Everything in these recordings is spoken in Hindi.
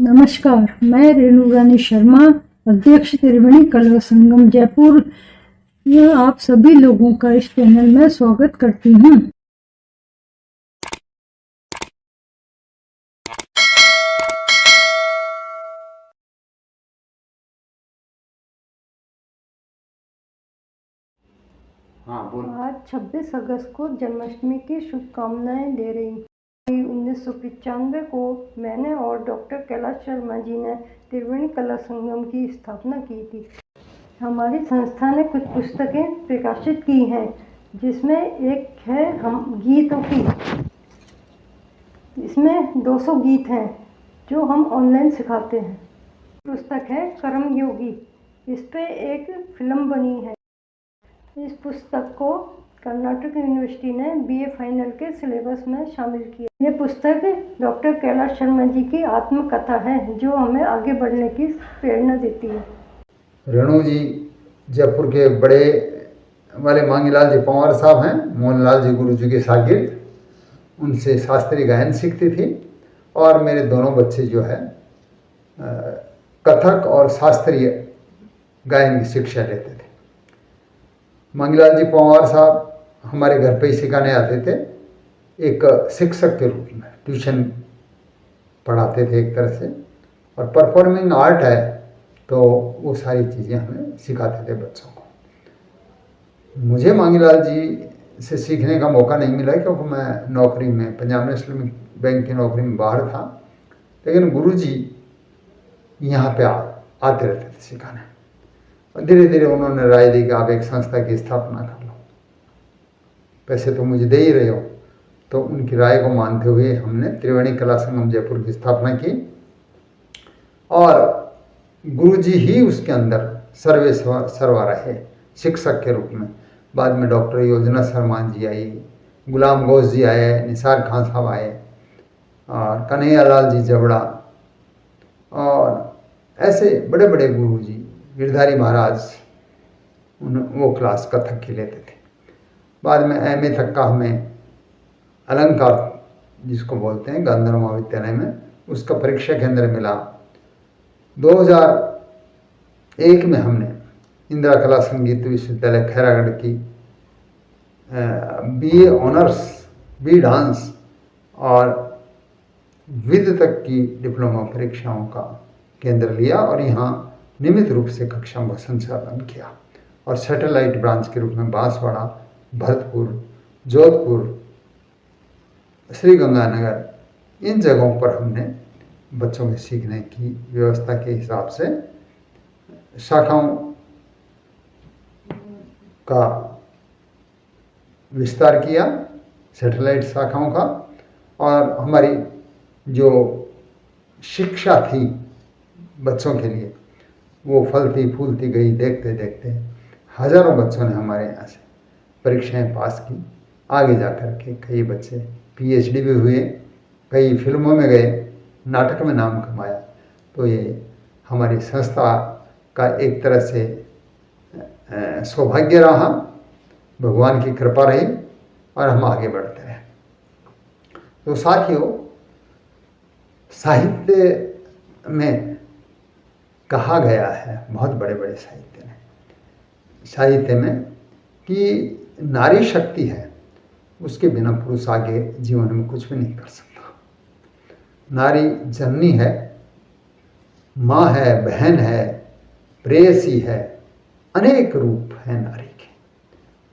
नमस्कार, मैं रेणु रानी शर्मा, अध्यक्ष त्रिवेणी कला संगम जयपुर। यह आप सभी लोगों का इस चैनल में स्वागत करती हूँ। आज 26 अगस्त को जन्माष्टमी की शुभकामनाएं दे रही हूँ। 1995 को मैंने और डॉक्टर कैलाश शर्मा जी ने त्रिवेणी कला संगम की स्थापना की थी। हमारी संस्था ने कुछ पुस्तकें प्रकाशित की हैं, जिसमें एक है हम गीतों की। इसमें 200 गीत हैं जो हम ऑनलाइन सिखाते हैं। पुस्तक है कर्म योगी, इस पे एक फिल्म बनी है। इस पुस्तक को कर्नाटक यूनिवर्सिटी ने बीए फाइनल के सिलेबस में शामिल किया। ये पुस्तक डॉक्टर कैलाश शर्मा जी की आत्मकथा है, जो हमें आगे बढ़ने की प्रेरणा देती है। रेणु जी जयपुर के बड़े वाले मांगीलाल जी पंवार साहब हैं, मोहनलाल जी गुरु जी के शागिर्द। उनसे शास्त्रीय गायन सीखती थी और मेरे दोनों बच्चे जो है कथक और शास्त्रीय गायन की शिक्षा लेते थे। मांगीलाल जी पंवार साहब हमारे घर पे ही सिखाने आते थे, एक शिक्षक के रूप में ट्यूशन पढ़ाते थे एक तरह से, और परफॉर्मिंग आर्ट है तो वो सारी चीज़ें हमें सिखाते थे बच्चों को। मुझे मांगीलाल जी से सीखने का मौका नहीं मिला क्योंकि मैं नौकरी में, पंजाब नेशनल बैंक की नौकरी में बाहर था, लेकिन गुरुजी यहाँ पे आते रहते थे सिखाने। और धीरे धीरे उन्होंने राय दी कि आप एक संस्था की स्थापना कर लो, पैसे तो मुझे दे ही रहे हो। तो उनकी राय को मानते हुए हमने त्रिवेणी कला संगम जयपुर की स्थापना की और गुरुजी ही उसके अंदर सर्वा रहे शिक्षक के रूप में। बाद में डॉक्टर योजना शर्मा जी आई, गुलाम गौस जी आए, निसार खान साहब आए और कन्हैयालाल जी जबड़ा, और ऐसे बड़े बड़े गुरु जी, गिरधारी महाराज, वो क्लास कथक की लेते थे। बाद में एमए तक का हमें अलंकार जिसको बोलते हैं गांधर्व महाविद्यालय में, उसका परीक्षा केंद्र मिला। 2001 में हमने इंदिरा कला संगीत विश्वविद्यालय खैरागढ़ की बीए ऑनर्स, बी डांस और विद तक की डिप्लोमा परीक्षाओं का केंद्र लिया और यहाँ नियमित रूप से कक्षाओं का संचालन किया। और सैटेलाइट ब्रांच के रूप में बांसवाड़ा, भरतपुर, जोधपुर, श्री गंगानगर, इन जगहों पर हमने बच्चों के सीखने की व्यवस्था के हिसाब से शाखाओं का विस्तार किया, सैटेलाइट शाखाओं का। और हमारी जो शिक्षा थी बच्चों के लिए, वो फलती फूलती गई। देखते देखते हज़ारों बच्चों ने हमारे यहाँ से परीक्षाएं पास की। आगे जा कर के कई बच्चे पीएचडी भी हुए, कई फिल्मों में गए, नाटक में नाम कमाया। तो ये हमारी संस्था का एक तरह से सौभाग्य रहा, भगवान की कृपा रही और हम आगे बढ़ते रहे। तो साथियों, साहित्य में कहा गया है, बहुत बड़े बड़े साहित्य में, कि नारी शक्ति है, उसके बिना पुरुष आगे जीवन में कुछ भी नहीं कर सकता। नारी जननी है, माँ है, बहन है, प्रेयसी है, अनेक रूप हैं नारी के,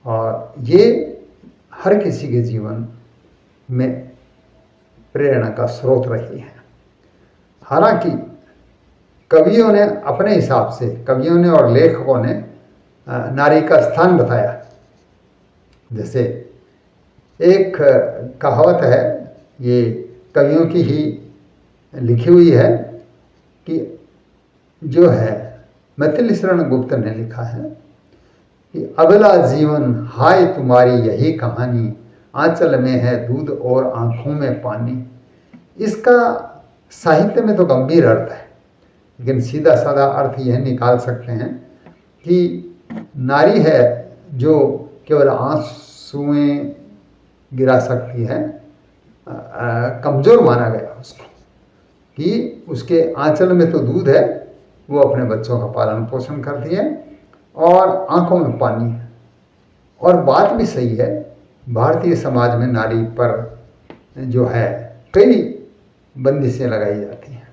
और ये हर किसी के जीवन में प्रेरणा का स्रोत रही है। हालांकि कवियों ने अपने हिसाब से, कवियों ने और लेखकों ने नारी का स्थान बताया। जैसे एक कहावत है, ये कवियों की ही लिखी हुई है, कि जो है मैथिली शरण गुप्त ने लिखा है कि अगला जीवन हाय तुम्हारी यही कहानी, आंचल में है दूध और आंखों में पानी। इसका साहित्य में तो गंभीर अर्थ है, लेकिन सीधा साधा अर्थ यह निकाल सकते हैं कि नारी है जो केवल आंसुएं गिरा सकती है, कमज़ोर माना गया उसको। कि उसके आंचल में तो दूध है, वो अपने बच्चों का पालन पोषण करती है और आंखों में पानी है। और बात भी सही है, भारतीय समाज में नारी पर जो है कई बंदिशें लगाई जाती हैं,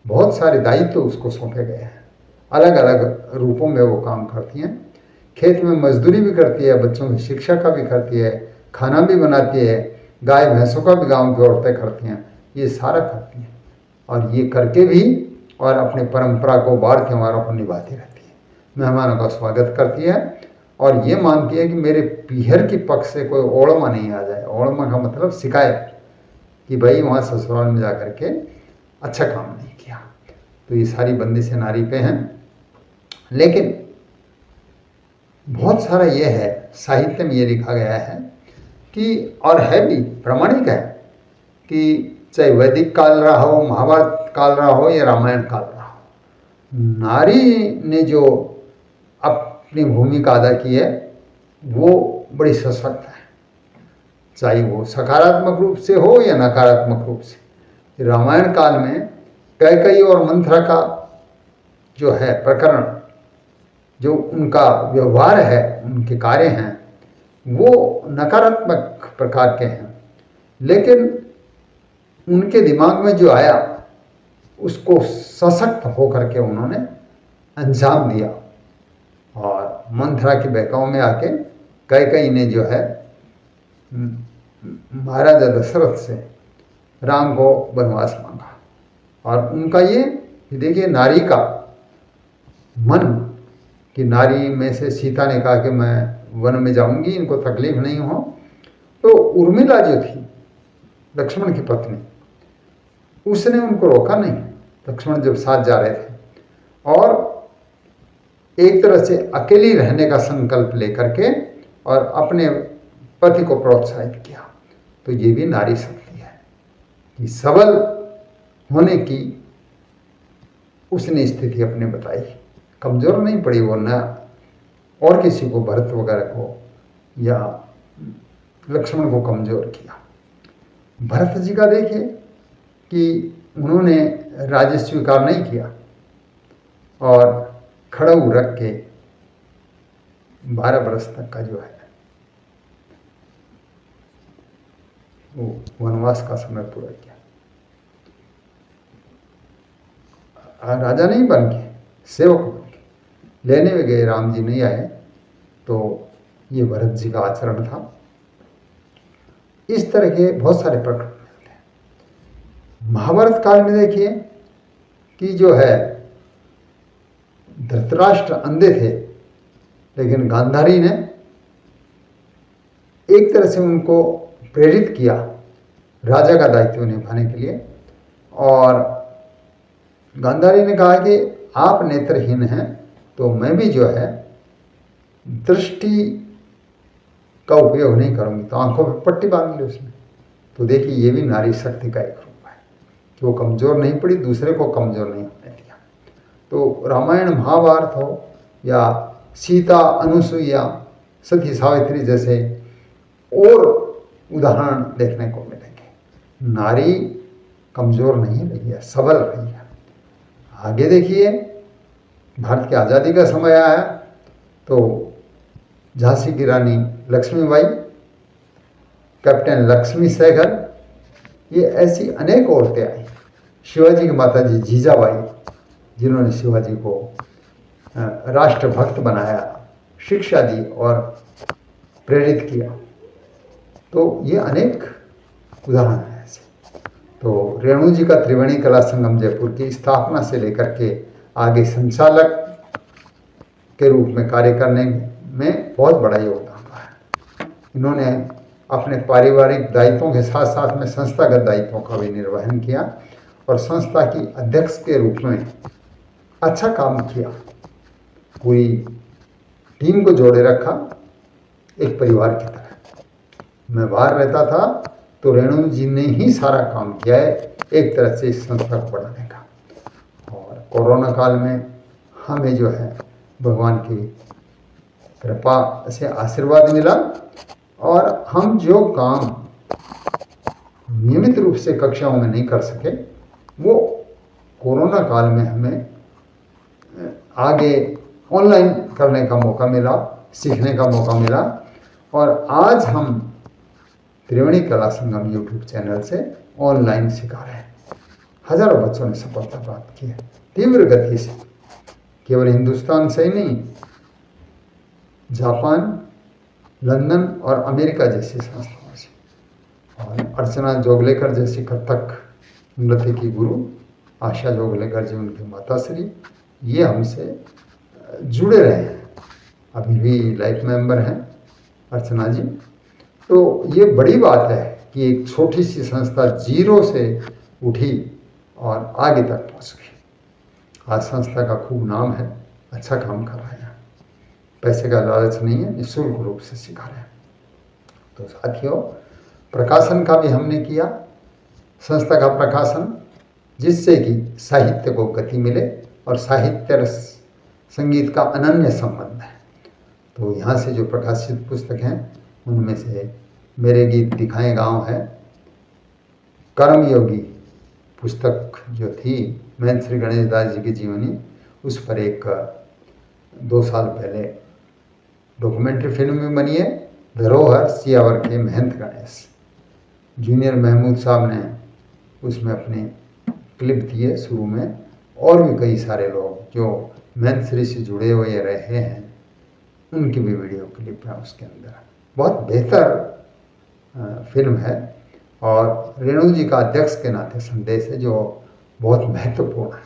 बहुत सारे दायित्व उसको सौंपे गए हैं, अलग अलग रूपों में वो काम करती हैं। खेत में मजदूरी भी करती है, बच्चों की शिक्षा का भी करती है, खाना भी बनाती है, गाय भैंसों का भी गांव की औरतें करती हैं, ये सारा करती हैं। और ये करके भी और अपनी परंपरा को, बाढ़ त्योहारों को निभाती रहती है, मेहमानों का स्वागत करती है और ये मानती है कि मेरे पीहर की पक्ष से कोई ओड़मा नहीं आ जाए। ओड़मा का मतलब शिकायत, कि भाई वहाँ ससुराल में जा कर के अच्छा काम नहीं किया। तो ये सारी बंदिशें नारी पे हैं। लेकिन बहुत सारा ये है, साहित्य में ये लिखा गया है कि, और है भी प्रमाणिक है, कि चाहे वैदिक काल रहा हो, महाभारत काल रहा हो या रामायण काल रहा हो, नारी ने जो अपनी भूमिका अदा की है वो बड़ी सशक्त है, चाहे वो सकारात्मक रूप से हो या नकारात्मक रूप से। रामायण काल में कैकेयी और मंथरा का जो है प्रकरण, जो उनका व्यवहार है, उनके कार्य हैं, वो नकारात्मक प्रकार के हैं, लेकिन उनके दिमाग में जो आया उसको सशक्त होकर के उन्होंने अंजाम दिया। और मंथरा के बहकाव में आके कैकेयी ने जो है महाराजा दशरथ से राम को वनवास मांगा। और उनका ये कि देखिए, नारी का मन, कि नारी में से सीता ने कहा कि मैं वन में जाऊंगी, इनको तकलीफ नहीं हो, तो उर्मिला जो थी लक्ष्मण की पत्नी, उसने उनको रोका नहीं, लक्ष्मण जब साथ जा रहे थे, और एक तरह से अकेली रहने का संकल्प लेकर के और अपने पति को प्रोत्साहित किया। तो ये भी नारी शक्ति है कि सबल होने की उसने स्थिति अपने बताई, कमजोर नहीं पड़ी वो, न और किसी को, भरत वगैरह को या लक्ष्मण को कमजोर किया। भरत जी का देखिए कि उन्होंने राज्य स्वीकार नहीं किया और खड़ाऊ रख के 12 वर्ष तक का जो है वो वनवास का समय पूरा किया। राजा नहीं बन के, सेवक बन के लेने में गए, राम जी नहीं आए, तो ये भरत जी का आचरण था। इस तरह के बहुत सारे प्रकरण मिलते हैं। महाभारत काल में देखिए कि जो है धृतराष्ट्र अंधे थे, लेकिन गांधारी ने एक तरह से उनको प्रेरित किया राजा का दायित्व निभाने के लिए। और गांधारी ने कहा कि आप नेत्रहीन हैं, तो मैं भी जो है दृष्टि का उपयोग नहीं करूंगी, तो आंखों पे पट्टी बांध ली उसने। तो देखिए, ये भी नारी शक्ति का एक रूप है कि वो कमजोर नहीं पड़ी, दूसरे को कमजोर नहीं होने दिया। तो रामायण महाभारत हो या सीता अनुसुईया, सती सावित्री जैसे और उदाहरण देखने को मिलेंगे। नारी कमजोर नहीं रही है, सबल रही है। आगे देखिए, भारत की आज़ादी का समय आया तो झांसी की रानी लक्ष्मीबाई, कैप्टन लक्ष्मी सहगल, ये ऐसी अनेक औरतें आई। शिवाजी की माता जी जीजाबाई, जिन्होंने शिवाजी को राष्ट्रभक्त बनाया, शिक्षा दी और प्रेरित किया। तो ये अनेक उदाहरण हैं ऐसे। तो रेणु जी का त्रिवेणी कला संगम जयपुर की स्थापना से लेकर के आगे संचालक के रूप में कार्य करने में बहुत बड़ा योगदान रहा है। इन्होंने अपने पारिवारिक दायित्वों के साथ साथ में संस्थागत दायित्वों का भी निर्वहन किया और संस्था की अध्यक्ष के रूप में अच्छा काम किया, पूरी टीम को जोड़े रखा एक परिवार की तरह। मैं बाहर रहता था तो रेणु जी ने ही सारा काम किया है एक तरह से इस संस्था को बढ़ाने का। और कोरोना काल में हमें जो है भगवान की कृपा से आशीर्वाद मिला और हम जो काम नियमित रूप से कक्षाओं में नहीं कर सके वो कोरोना काल में हमें आगे ऑनलाइन करने का मौका मिला, सीखने का मौका मिला। और आज हम त्रिवेणी कला संगम यूट्यूब चैनल से ऑनलाइन सिखा रहे हैं। हजारों बच्चों ने सफलता प्राप्त की है तीव्र गति से, केवल हिंदुस्तान से ही नहीं, जापान, लंदन और अमेरिका जैसी संस्थाओं से। और अर्चना जोगलेकर जैसी कथक नृत्य की गुरु, आशा जोगलेकर जी उनकी माताश्री, ये हमसे जुड़े रहे हैं, अभी भी लाइफ मेंबर हैं अर्चना जी। तो ये बड़ी बात है कि एक छोटी सी संस्था जीरो से उठी और आगे तक पहुँच गई। आज संस्था का खूब नाम है, अच्छा काम कर रहे हैं, पैसे का लालच नहीं है, निःशुल्क रूप से सिखा रहे हैं। तो साथियों, प्रकाशन का भी हमने किया, संस्था का प्रकाशन, जिससे कि साहित्य को गति मिले और साहित्य रस संगीत का अनन्य संबंध है। तो यहाँ से जो प्रकाशित पुस्तक हैं उनमें से मेरे गीत दिखाए गाँव है, कर्मयोगी पुस्तक जो थी महंत श्री गणेश दास जी की जीवनी, उस पर एक 2 साल पहले डॉक्यूमेंट्री फिल्म भी बनी है, धरोहर सियावर के महंत गणेश। जूनियर महमूद साहब ने उसमें अपने क्लिप दिए शुरू में, और भी कई सारे लोग जो महंत श्री से जुड़े हुए रहे हैं उनकी भी वीडियो क्लिप है उसके अंदर। बहुत बेहतर फिल्म है और रेणु जी का अध्यक्ष के नाते संदेश है जो बहुत महत्वपूर्ण है।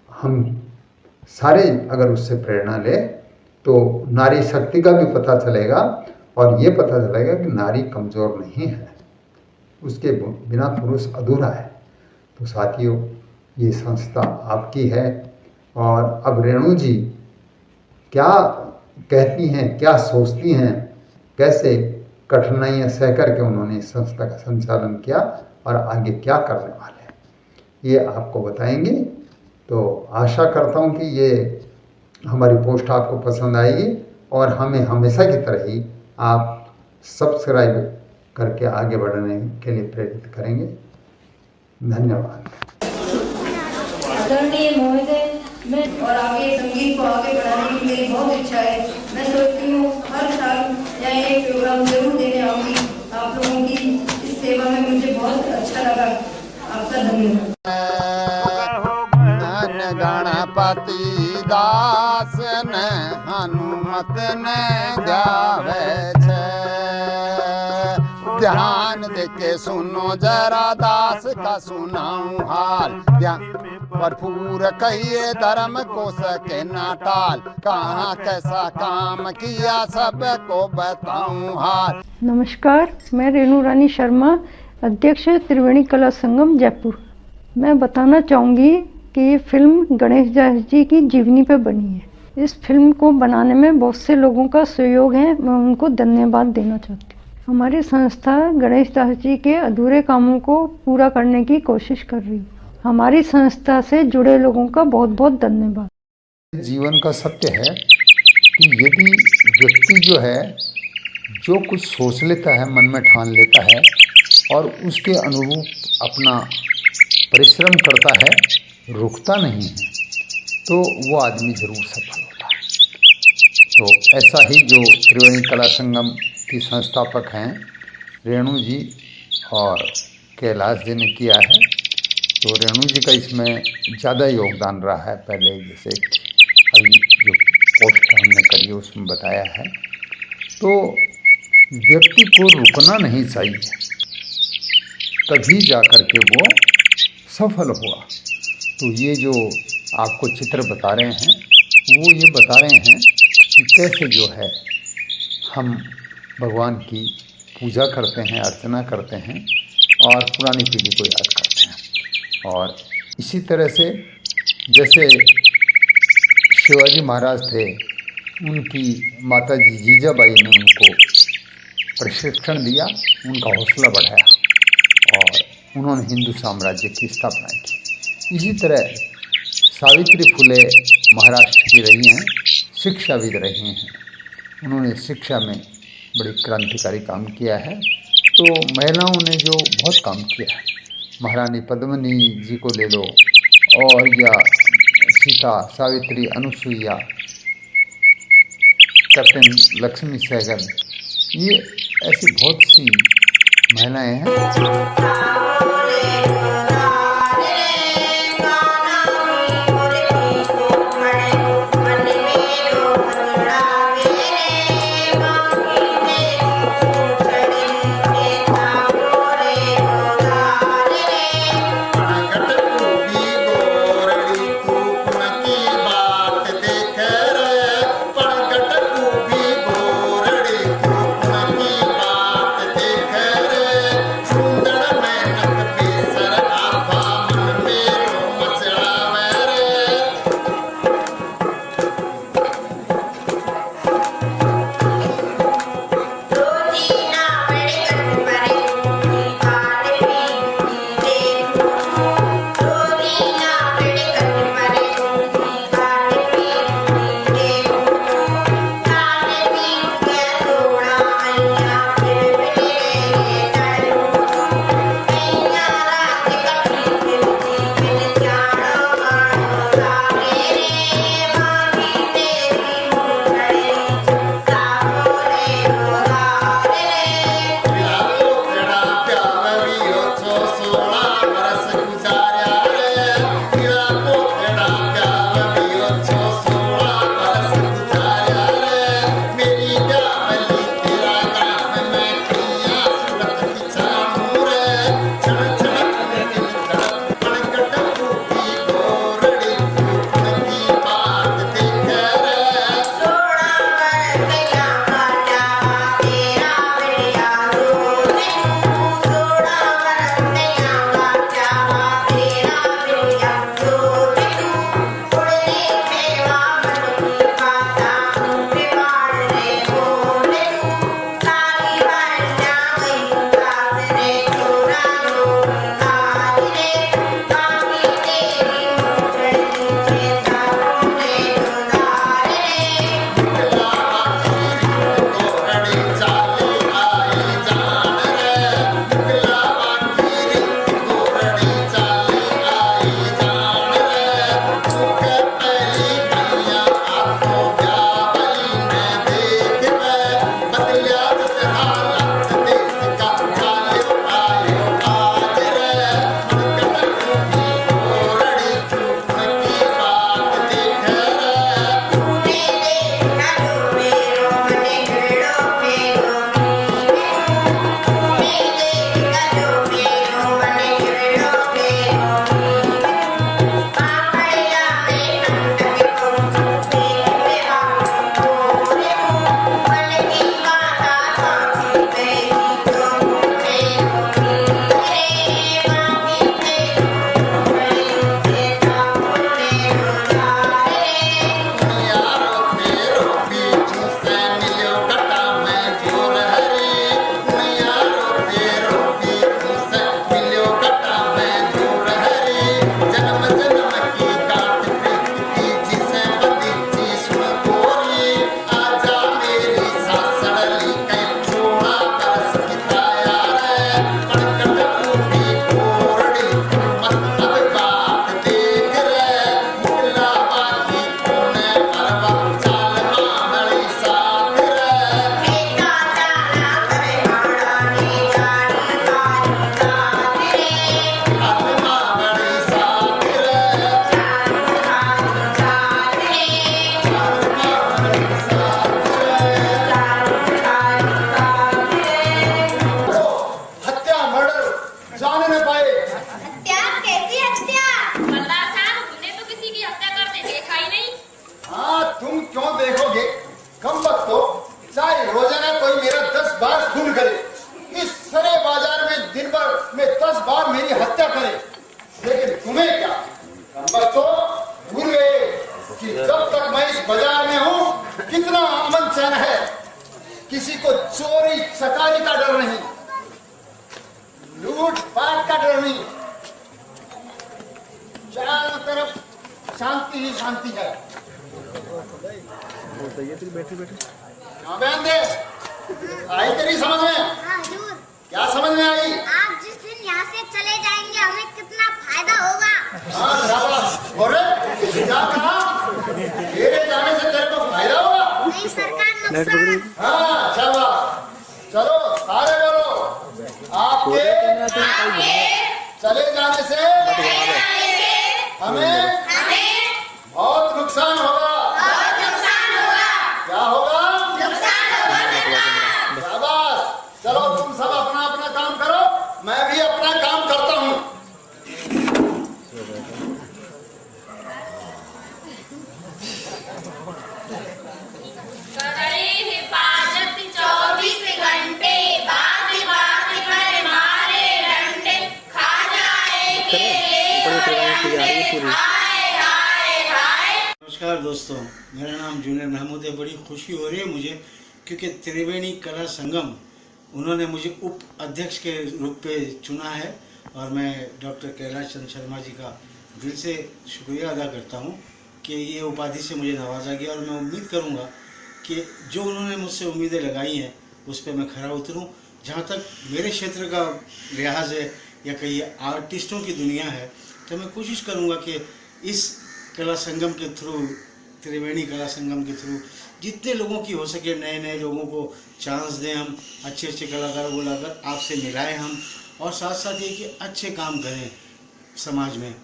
हम सारे अगर उससे प्रेरणा ले तो नारी शक्ति का भी पता चलेगा और ये पता चलेगा कि नारी कमज़ोर नहीं है, उसके बिना पुरुष अधूरा है। तो साथियों, ये संस्था आपकी है और अब रेणु जी क्या कहती हैं, क्या सोचती हैं, कैसे कठिनाइयाँ सह करके उन्होंने इस संस्था का संचालन किया और आगे क्या करने वाले हैं, ये आपको बताएंगे। तो आशा करता हूँ कि ये हमारी पोस्ट आपको पसंद आएगी और हमें हमेशा की तरह ही आप सब्सक्राइब करके आगे बढ़ने के लिए प्रेरित करेंगे। धन्यवाद। आदरणीय महोदय, मैं और आगे संगीत को आगे बढ़ाने की मेरी बहुत इच्छा है। मैं सोचती हूँ हर साल यहाँ एक प्रोग्राम जरूर देने आऊँगी। आप लोगों की इस सेवा में मुझे बहुत अच्छा लगा। आपका धन्यवाद। गणपति दास ने हनुमत ने गावे छे, ध्यान देके सुनो जरा दास का सुनाऊं हाल। भरपूर कहिए धर्म को सके ना टाल, कहाँ कैसा काम किया सबको बताऊं हाल। नमस्कार, मैं रेणु रानी शर्मा, अध्यक्ष त्रिवेणी कला संगम जयपुर। मैं बताना चाहूँगी कि ये फिल्म गणेश दास जी की जीवनी पे बनी है। इस फिल्म को बनाने में बहुत से लोगों का सहयोग है, मैं उनको धन्यवाद देना चाहती हूँ। हमारी संस्था गणेश दास जी के अधूरे कामों को पूरा करने की कोशिश कर रही है। हमारी संस्था से जुड़े लोगों का बहुत बहुत धन्यवाद। जीवन का सत्य है कि यदि व्यक्ति जो है जो कुछ सोच लेता है, मन में ठान लेता है और उसके अनुरूप अपना परिश्रम करता है, रुकता नहीं है, तो वो आदमी ज़रूर सफल होता है। तो ऐसा ही जो त्रिवेणी कला संगम की संस्थापक हैं रेणु जी और कैलाश जी ने किया है, तो रेणु जी का इसमें ज़्यादा योगदान रहा है। पहले जैसे अभी जो पोस्ट हमने करी है उसमें बताया है। तो व्यक्ति को रुकना नहीं चाहिए, तभी जा कर के वो सफल हुआ। तो ये जो आपको चित्र बता रहे हैं वो ये बता रहे हैं कि कैसे जो है हम भगवान की पूजा करते हैं, अर्चना करते हैं और पुरानी पीढ़ी को याद करते हैं। और इसी तरह से जैसे शिवाजी महाराज थे, उनकी माता जी जीजाबाई ने उनको प्रशिक्षण दिया, उनका हौसला बढ़ाया और उन्होंने हिंदू साम्राज्य की स्थापना की। इसी तरह सावित्री फुले महाराष्ट्र की रही हैं, शिक्षाविद रही हैं, उन्होंने शिक्षा में बड़ी क्रांतिकारी काम किया है। तो महिलाओं ने जो बहुत काम किया है, महारानी पद्मिनी जी को ले लो, और या सीता, सावित्री, अनुसुईया, कैप्टन लक्ष्मी सहगल, ये ऐसी बहुत सी महिलाएं हैं। किसी को चोरी चकारी का डर नहीं, लूट पाट का डर नहीं, चारों तरफ शांति ही शांति है। क्या बयान दे आई तेरी समझ में? हाँ, जरूर। क्या समझ में आई? आप जिस दिन यहाँ से चले जाएंगे हाँ शाबाश। चलो सारे बोलो, आपके चले जाने से हमें बहुत नुकसान होगा। क्या होगा? शाबाश। चलो तुम सब अपना अपना काम करो, मैं भी अपना काम करता हूँ। हिफाजत 24 घंटे, बात बात पर मारे डंडे, खा जाएंगे नमस्कार दोस्तों, मेरा नाम जूनियर महमूद है। बड़ी खुशी हो रही है मुझे क्योंकि त्रिवेणी कला संगम उन्होंने मुझे उप अध्यक्ष के रूप पे चुना है और मैं डॉक्टर कैलाश चंद्र शर्मा जी का दिल से शुक्रिया अदा करता हूँ कि ये उपाधि से मुझे नवाजा गया। और मैं उम्मीद करूँगा कि जो उन्होंने मुझसे उम्मीदें लगाई हैं उस पर मैं खरा उतरूँ। जहाँ तक मेरे क्षेत्र का लिहाज है या कहीं आर्टिस्टों की दुनिया है, तो मैं कोशिश करूँगा कि इस कला संगम के थ्रू, त्रिवेणी कला संगम के थ्रू जितने लोगों की हो सके, नए नए लोगों को चांस दें, हम अच्छे अच्छे कलाकारों को लाकर आपसे मिलाएं हम, और साथ साथ ये कि अच्छे काम करें समाज में।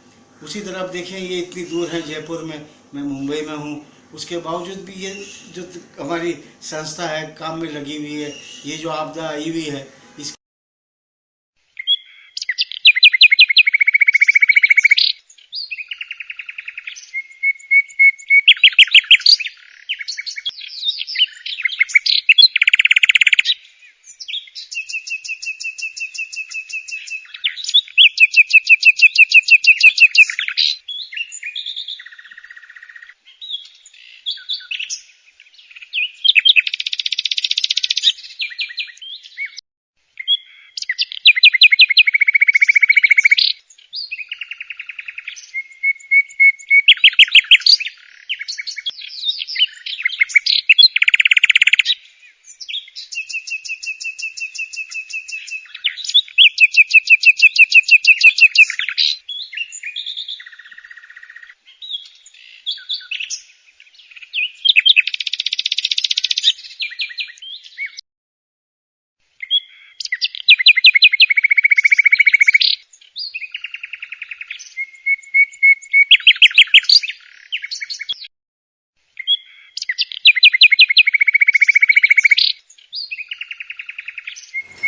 उसी तरह आप देखें, ये इतनी दूर है जयपुर में, मैं मुंबई में हूँ, उसके बावजूद भी ये जो हमारी संस्था है काम में लगी हुई है। ये जो आपदा आई हुई है इस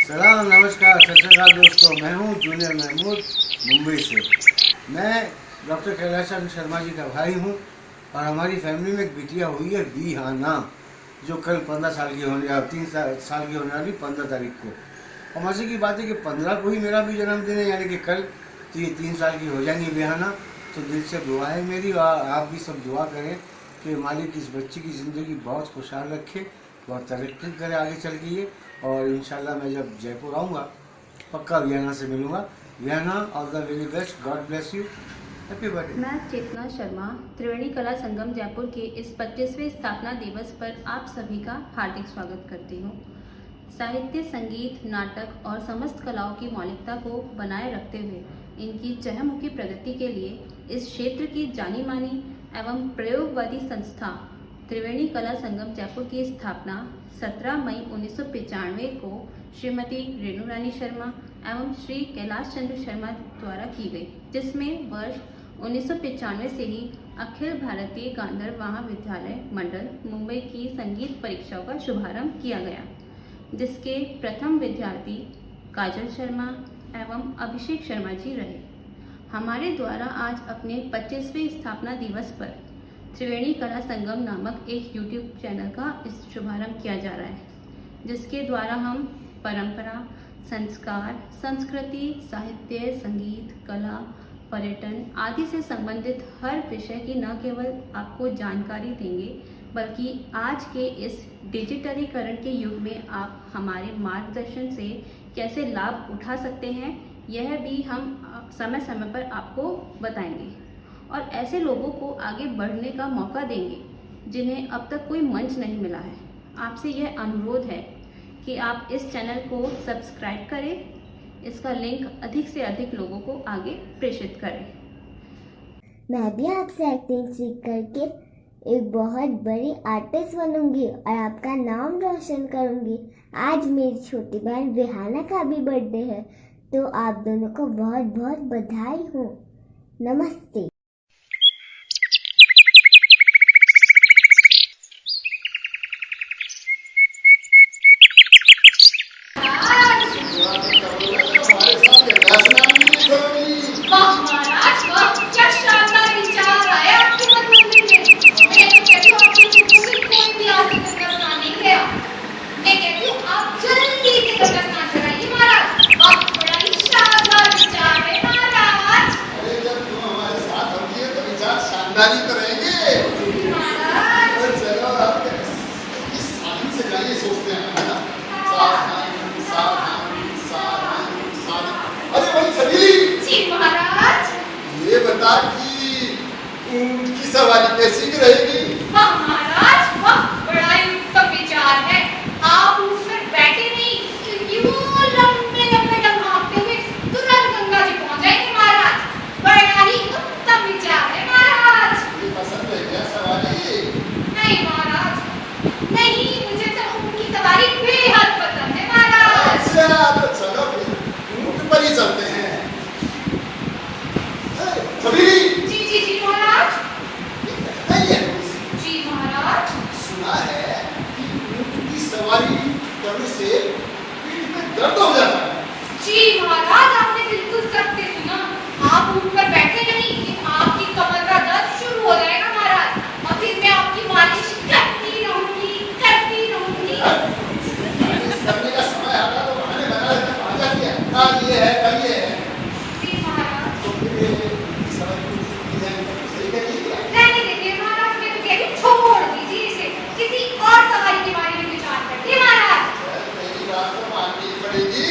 सलाम, नमस्कार, सत श्री अकाल दोस्तों। मैं हूँ जूनियर महमूद मुंबई से। मैं डॉक्टर कैलाश चंद्र शर्मा जी का भाई हूँ और हमारी फैमिली में एक बिटिया हुई है विहाना, जो कल 15 साल की होने, 3 साल की होने वाली 15 तारीख को। और मजे की बात है कि 15 को ही मेरा भी जन्मदिन है, यानी कि कल तो ये 3 साल की हो जाएंगी विहाना। तो दिल से दुआ है मेरी, और आप भी सब दुआ करें कि मालिक इस बच्ची की ज़िंदगी बहुत खुशहाल रखे, बहुत तरक्की करे आगे चल के ये। और इंशाल्लाह मैं जब जयपुर आऊँगा पक्का विहाना से मिलूँगा। Vihana, all the very best, god bless you, happy birthday. मैं चेतना शर्मा त्रिवेणी कला संगम जयपुर के इस 25वें स्थापना दिवस पर आप सभी का हार्दिक स्वागत करती हूँ। साहित्य, संगीत, नाटक और समस्त कलाओं की मौलिकता को बनाए रखते हुए इनकी चहुमुखी प्रगति के लिए इस क्षेत्र की जानी मानी एवं प्रयोगवादी संस्था त्रिवेणी कला संगम जयपुर की स्थापना 17 मई 1995 को श्रीमती रेणु रानी शर्मा एवं श्री कैलाश चंद्र शर्मा द्वारा की गई, जिसमें वर्ष 1995 से ही अखिल भारतीय गांधर्व महाविद्यालय मंडल मुंबई की संगीत परीक्षाओं का शुभारंभ किया गया, जिसके प्रथम विद्यार्थी काजल शर्मा एवं अभिषेक शर्मा जी रहे। हमारे द्वारा आज अपने 25वें स्थापना दिवस पर त्रिवेणी कला संगम नामक एक YouTube चैनल का इस शुभारंभ किया जा रहा है, जिसके द्वारा हम परंपरा, संस्कार, संस्कृति, साहित्य, संगीत, कला, पर्यटन आदि से संबंधित हर विषय की न केवल आपको जानकारी देंगे, बल्कि आज के इस डिजिटलीकरण के युग में आप हमारे मार्गदर्शन से कैसे लाभ उठा सकते हैं, यह भी हम समय समय पर आपको बताएंगे और ऐसे लोगों को आगे बढ़ने का मौका देंगे जिन्हें अब तक कोई मंच नहीं मिला है। आपसे यह अनुरोध है कि आप इस चैनल को सब्सक्राइब करें, इसका लिंक अधिक से अधिक लोगों को आगे प्रेषित करें। मैं भी आपसे एक्टिंग सीख करके एक बहुत बड़ी आर्टिस्ट बनूंगी और आपका नाम रोशन करूंगी। आज मेरी छोटी बहन रिहाना का भी बर्थडे है, तो आप दोनों को बहुत बहुत बधाई हो। नमस्ते। ये बता कि ऊंट की सवारी कैसी रहेगी? वाह महाराज, वाह, बड़ा ही उत्तम विचार है। आप उस पर बैठे नहीं, यूं लंबे लंबे डग मारते हुए तुरंत गंगा जी पहुंच जाएंगे महाराज। बड़ा ही उत्तम विचार है महाराज। ये पसंद है क्या सवारी? नहीं महाराज, नहीं, मुझे तो ऊंट की सवारी बेहद पसंद है महाराज। अच्छा, तो चलो फिर ऊंट पर ही चलते हैं। सभी जी महाराज। जी महाराज। सुना है कि ऊंट की सवारी करने से पीठ में दर्द हो जाता है। जी महाराज, आपने बिल्कुल सत्य सुना। आप ऊंट पर बैठे नहीं, लेकिन आपकी कमर का दर्द शुरू हो जाएगा महाराज, और फिर मैं आपकी मालिश करती रहूंगी, करती रहूंगी। मालिश करने का समय आता तो बहाने बना लेते, कहाँ जाती है? हाँ, ये है, कल ये है। जी महाराज। तो फिर ये सवारी सही करिए क्या? रहने दीजिए महाराज, मैं तो कहती हूँ छोड़ दीजिए इसे, किसी और सवारी के बारे में विचार करिए महाराज। मेरी बात तो माननी पड़ेगी।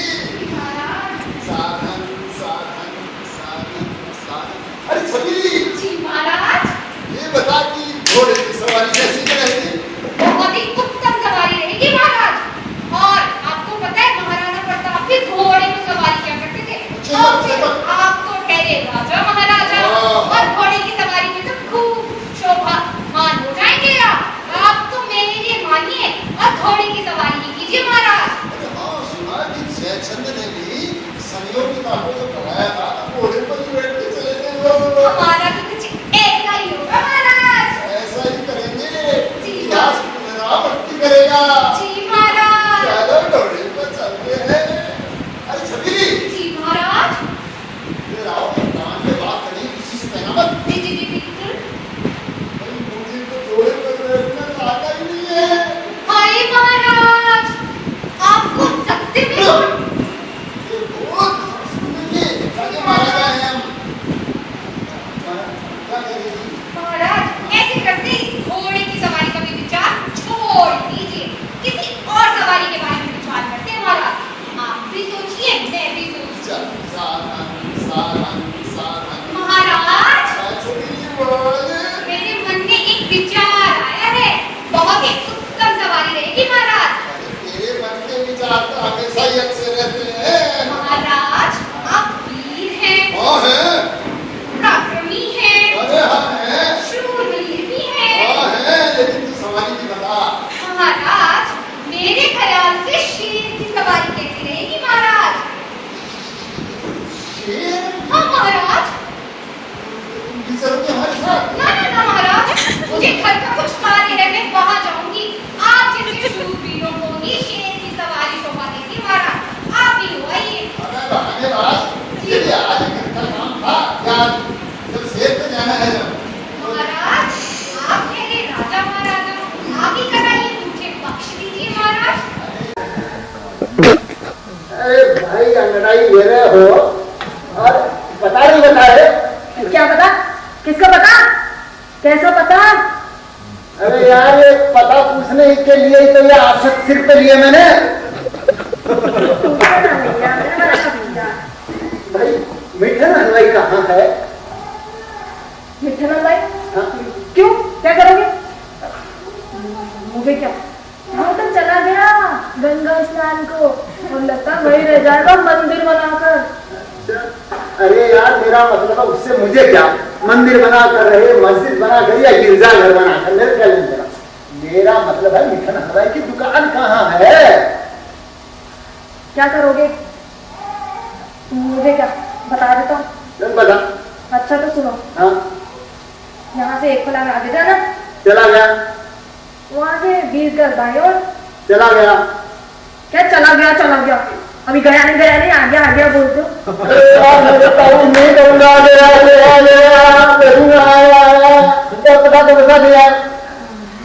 महाराज। साधन साधन साधन साधन। अरे छबीली। जी महाराज। ये बता कि घोड़े की सवारी कैसी रहेगी? बहुत ही उत्तम सवारी रहेगी महाराज। और आपको पता है महाराणा प्रताप भी घोड़े में सवारी क्या करते थे? और फिर आप तो ठहरे राजा महाराजा, और घोड़े की सवारी में तो खूब शोभामान हो जाएंगे आप तो मेरे लिए मानिए और घोड़े की सवारी ही कीजिए महाराज। अरे हाँ, सुना कि जयचंद ने भी संयोग की बातों को कराया था, घोड़े पर ही बैठ के चले गए लोग। हमारा भी कुछ ऐसा ही होगा महाराज। ऐसा ही करेंगे। जी। इतिहास पुनरावृत्ति करेगा। जी महाराज। चलो घोड़े पर चलते हैं। अरे छबीली। जी महाराज। फिर आओ, कान पे बात करें, किसी से कहना मत। जी बिल्कुल। मुझे तो घोड़े पर बैठना आता ही नहीं है। हाय महाराज, आपको सत्य में ये बहुत सुनिए, राजा महाराजा हैं हम। क्या करेंगे? महाराज ऐसे करते इस घोड़े की सवारी का भी विचार छोड़ दीजिए, किसी और सवारी के बारे में विचार करते हैं महाराज। आप भी सोचिए, मैं भी सोचूं। चल, साधन साधन साधन। महाराज, छबीली बोल। मेरे मन में एक विचार आया है, बहुत ही उत्तम सवारी रहेगी महाराज। तेरे मन के विचार तो हमेशा ही अच्छे रहते हैं। महाराज, आप वीर हैं, हाँ है। पराक्रमी हैं, अरे हाँ है। शूरवीर भी हैं। हाँ है, लेकिन तू सवारी की बता। महाराज, मेरे ख्याल से शेर की सवारी कैसी रहेगी महाराज? शेर? हाँ महाराज। तुम भी चलोगे हमारे साथ? ना महाराज, मुझे घर का कुछ कार्य है, मैं वहाँ जाऊंगी। आप जैसे शूरवीरों को ही शेर की सवारी शोभा देगी महाराज। आप ही हो आइए। अरे बहानेबाज, चलिए आज घर का काम था यार, जब शेर पे जाना है जब। महाराज, आप मेरे राजा महाराजा, आप ही कराइए, मुझे बख्श दीजिए महाराज। अरे भाई, अंगड़ाई ले रहे हो और पता नहीं बता रहे। क्या पता? किसको पता? कैसा पता? अरे यार, ये पता पूछने के लिए ही तो ये आसत सिर पे लिए मैंने। भाई, मिठन हलवाई कहाँ है? मिठन हलवाई? हाँ? क्यों, क्या करोगे? मुझे क्या? हाँ तो चला गया गंगा स्नान को, और लगता वही रह जाएगा मंदिर बनाकर। अरे यार, मेरा मतलब है उससे मुझे क्या? मंदिर बना कर रहे, मस्जिद बना कर या गिरजाघर बना कर ले क्या लेना। मेरा मतलब है मिठन हलवाई की दुकान कहाँ है? क्या करोगे? मुझे क्या बता देता हूँ। चल बता। अच्छा तो सुनो। हाँ यहाँ से 1 फलांग आगे जाना, चला गया। वहाँ से 20 गज दाएं और चला गया। क्या चला गया? चला गया अभी गया नहीं, आ गया बोल दो। बता दिया।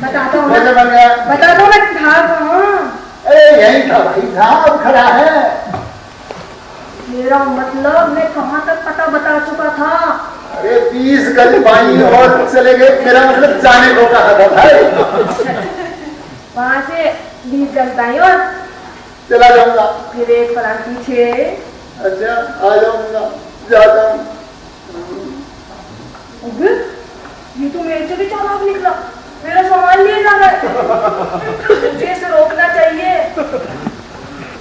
बताता हूँ कैसे बन गया? बता दो मैं था कहाँ। अरे यही था भाई, था अब खड़ा है। मेरा मतलब मैं कहाँ तक पता बता चुका था। अरे 20 गज बाई और चले गए, मेरा मतलब जाने को कहा था भाई। वहाँ से 20 गज दाएं और चला जाऊंगा। फिर 1 फलांग पीछे। अच्छा आ जाऊंगा, जाता हूँ। ये तो मेरे से भी चालाक निकला, मेरा सामान ले जाना है। मुझे इसे रोकना चाहिए।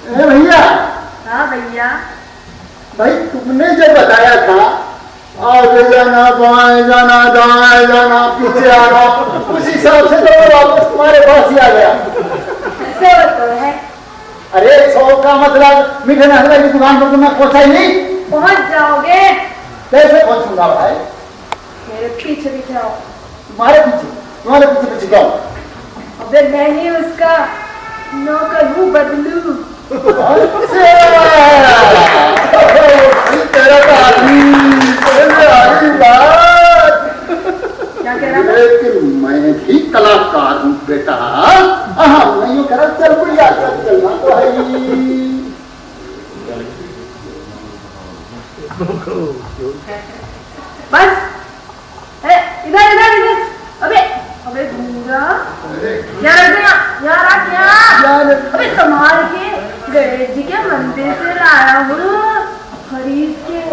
ए भैया। हाँ भैया। भाई तुमने जब बताया था आगे जाना, बाएं जाना, दाएं जाना, पीछे आना, उस हिसाब से तो मैं वापस तुम्हारे पास ही आ गया। 100 तो है। अरे 100 का मतलब मिठन हलवाई की दुकान पर तुम्हें पहुंचा ही नहीं। पहुंच जाओगे। कैसे पहुंचूंगा भाई? मेरे पीछे पीछे आओ। तुम्हारे पीछे क्यों? अबे मैं ही उसका नौकर हूँ, बदलू। तेरा तो आदमी बात। क्या कह रहा था? लेकिन मैं भी कलाकार हूँ बेटा। हाँ मैं यूँ कह रहा चल बुढ़िया चलना तो है ही। बस इधर। अबे भूंगा यार क्या? अबे संभाल के गणेश जी के मंदिर से लाया हूँ खरीद के।